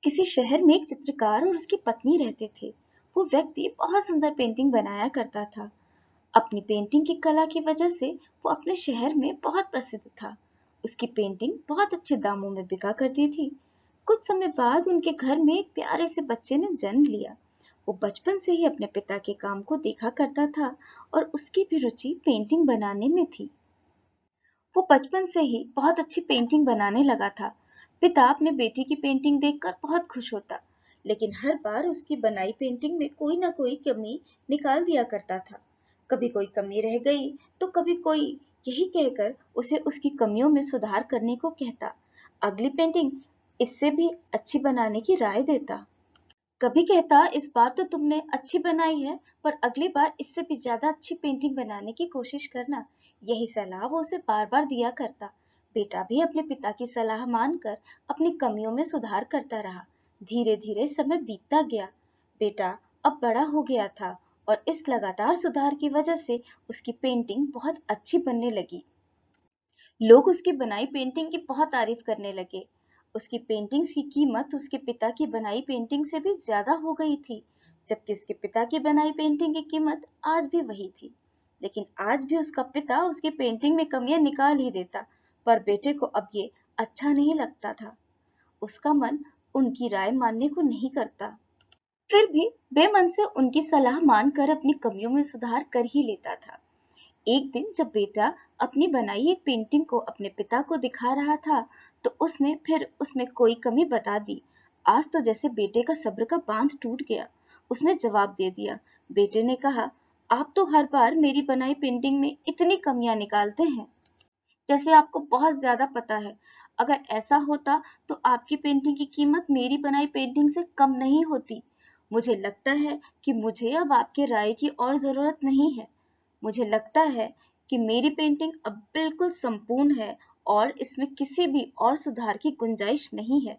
किसी शहर में एक चित्रकार और उसकी पत्नी रहते थे। वो व्यक्ति बहुत सुंदर पेंटिंग बनाया करता था। अपनी पेंटिंग की कला की वजह से वो अपने शहर में बहुत प्रसिद्ध था। उसकी पेंटिंग बहुत अच्छे दामों में बिका करती थी। कुछ समय बाद उनके घर में एक प्यारे से बच्चे ने जन्म लिया। वो बचपन से ही अपने पिता के काम को देखा करता था और उसकी भी रुचि पेंटिंग बनाने में थी। वो बचपन से ही बहुत अच्छी पेंटिंग बनाने लगा था। पिता अपने बेटे की पेंटिंग देखकर बहुत खुश होता, लेकिन हर बार उसकी बनाई पेंटिंग में कोई ना कोई कमी निकाल दिया करता था। कभी कोई कमी रह गई तो कभी कोई यही कहकर उसे उसकी कमियों में सुधार करने को कहता। अगली पेंटिंग इससे भी अच्छी बनाने की राय देता। कभी कहता, इस बार तो तुमने अच्छी बनाई है, पर अगली बार इससे भी ज्यादा अच्छी पेंटिंग बनाने की कोशिश करना। यही सलाह वो उसे बार बार दिया करता। बेटा भी अपने पिता की सलाह मानकर अपनी कमियों में सुधार करता रहा। धीरे धीरे समय बीतता गया। बेटा अब बड़ा हो गया था और इस लगातार सुधार की वजह से उसकी पेंटिंग बहुत अच्छी बनने लगी। लोग उसकी बनाई पेंटिंग की बहुत तारीफ करने लगे। उसकी पेंटिंग्स की कीमत उसके पिता की बनाई पेंटिंग से भी ज्यादा हो गई थी, जबकि उसके पिता की बनाई पेंटिंग की कीमत आज भी वही थी। लेकिन आज भी उसका पिता उसकी पेंटिंग में कमियां निकाल ही देता, पर बेटे को अब ये अच्छा नहीं लगता था। उसका मन उनकी राय मानने को नहीं करता। फिर भी बेमन से उनकी सलाह मानकर अपनी कमियों में सुधार कर ही लेता था। एक दिन जब बेटा अपनी बनाई एक पेंटिंग को अपने पिता को दिखा रहा था, तो उसने फिर उसमें कोई कमी बता दी। आज तो जैसे बेटे का सब्र का बांध टूट गया। उसने जवाब दे दिया। बेटे ने कहा, आप तो हर बार मेरी बनाई पेंटिंग में इतनी कमियां निकालते हैं, जैसे आपको बहुत ज्यादा पता है। अगर ऐसा होता तो आपकी पेंटिंग की कीमत मेरी बनाई पेंटिंग से कम नहीं होती। मुझे लगता है कि मुझे अब आपके राय की और जरूरत नहीं है। मुझे लगता है कि मेरी पेंटिंग अब बिल्कुल संपूर्ण है और इसमें किसी भी और सुधार की गुंजाइश नहीं है।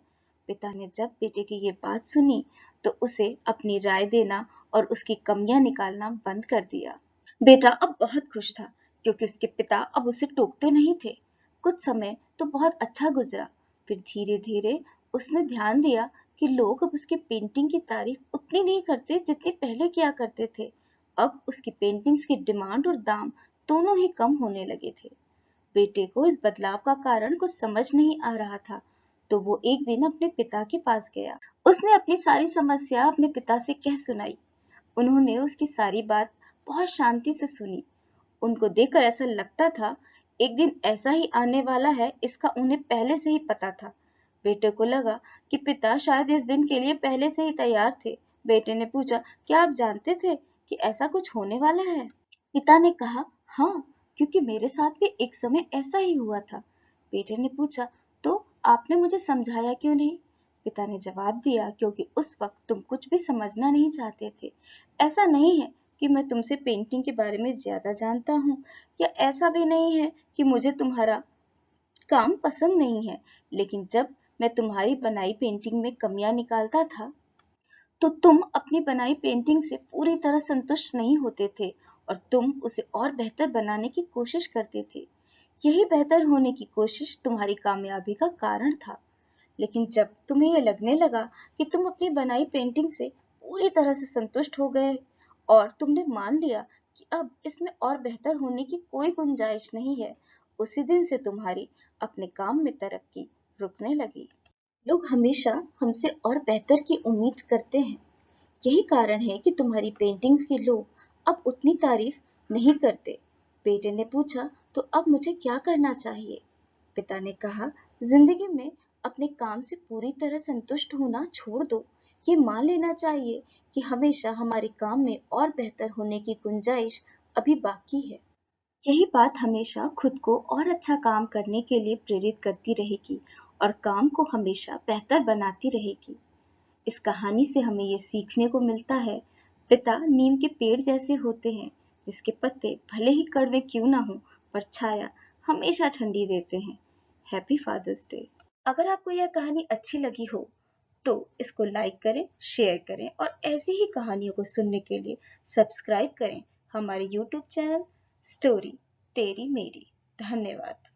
पिता ने जब बेटे की ये बात सुनी तो उसे अपनी राय देना और उसकी कमियां निकालना बंद कर दिया। बेटा अब बहुत खुश था, क्योंकि उसके पिता अब उसे टोकते नहीं थे। कुछ समय तो बहुत अच्छा गुजरा। फिर धीरे धीरे उसने ध्यान दिया कि लोग अब उसकी पेंटिंग की तारीफ उतनी नहीं करते जितनी पहले किया करते थे। अब उसकी पेंटिंग्स की डिमांड और दाम दोनों ही कम होने लगे थे। बेटे को इस बदलाव का कारण कुछ समझ नहीं आ रहा था, तो वो एक दिन अपने पिता के पास गया। उसने अपनी सारी समस्या अपने पिता से कह सुनाई। उन्होंने उसकी सारी बात बहुत शांति से सुनी। उनको देखकर ऐसा लगता था एक दिन ऐसा ही आने वाला है, इसका उन्हें पहले से ही पता था। बेटे को लगा कि पिता शायद इस दिन के लिए पहले से ही तैयार थे। बेटे ने पूछा, क्या आप जानते थे कि ऐसा कुछ होने वाला है? पिता ने कहा, हाँ, क्योंकि मेरे साथ भी एक समय ऐसा ही हुआ था। बेटे ने पूछा, तो आपने मुझे समझाया क्यों नहीं? पिता ने जवाब दिया, क्योंकि उस वक्त तुम कुछ भी समझना नहीं चाहते थे। ऐसा नहीं है कि मैं तुमसे पेंटिंग के बारे में ज्यादा जानता हूँ, या ऐसा भी नहीं है कि मुझे तुम्हारा काम पसंद नहीं है, लेकिन जब मैं तुम्हारी बनाई पेंटिंग में कमियां निकालता था, तो तुम अपनी बनाई पेंटिंग से पूरी तरह संतुष्ट नहीं होते थे और तुम उसे और बेहतर बनाने की कोशिश करते थे। यही बेहतर होने की कोशिश तुम्हारी कामयाबी का कारण था। लेकिन जब तुम्हें यह लगने लगा कि तुम अपनी बनाई पेंटिंग से पूरी तरह से संतुष्ट हो गए और तुमने मान लिया कि अब इसमें और बेहतर होने की कोई गुंजाइश नहीं है, उसी दिन से तुम्हारी अपने काम में तरक्की रुकने लगी। लोग हमेशा हमसे और बेहतर की उम्मीद करते हैं। यही कारण है कि तुम्हारी पेंटिंग्स के लोग अब उतनी तारीफ नहीं करते। बेटे ने पूछा, तो अब मुझे क्या करना चाहिए? पिता ने कहा, जिंदगी में अपने काम से पूरी तरह संतुष्ट होना छोड़ दो। ये मान लेना चाहिए कि हमेशा हमारे काम में और बेहतर होने की गुंजाइश अभी बाकी है। यही बात हमेशा खुद को और अच्छा काम करने के लिए प्रेरित करती रहेगी और काम को हमेशा बेहतर बनाती रहेगी। इस कहानी से हमें ये सीखने को मिलता है, पिता नीम के पेड़ जैसे होते हैं, जिसके पत्ते भले ही कड़वे क्यों ना हो, पर छाया हमेशा ठंडी देते हैं। Happy father's day. अगर आपको यह कहानी अच्छी लगी हो तो इसको लाइक करें, शेयर करें और ऐसी ही कहानियों को सुनने के लिए सब्सक्राइब करें हमारे YouTube चैनल स्टोरी तेरी मेरी। धन्यवाद।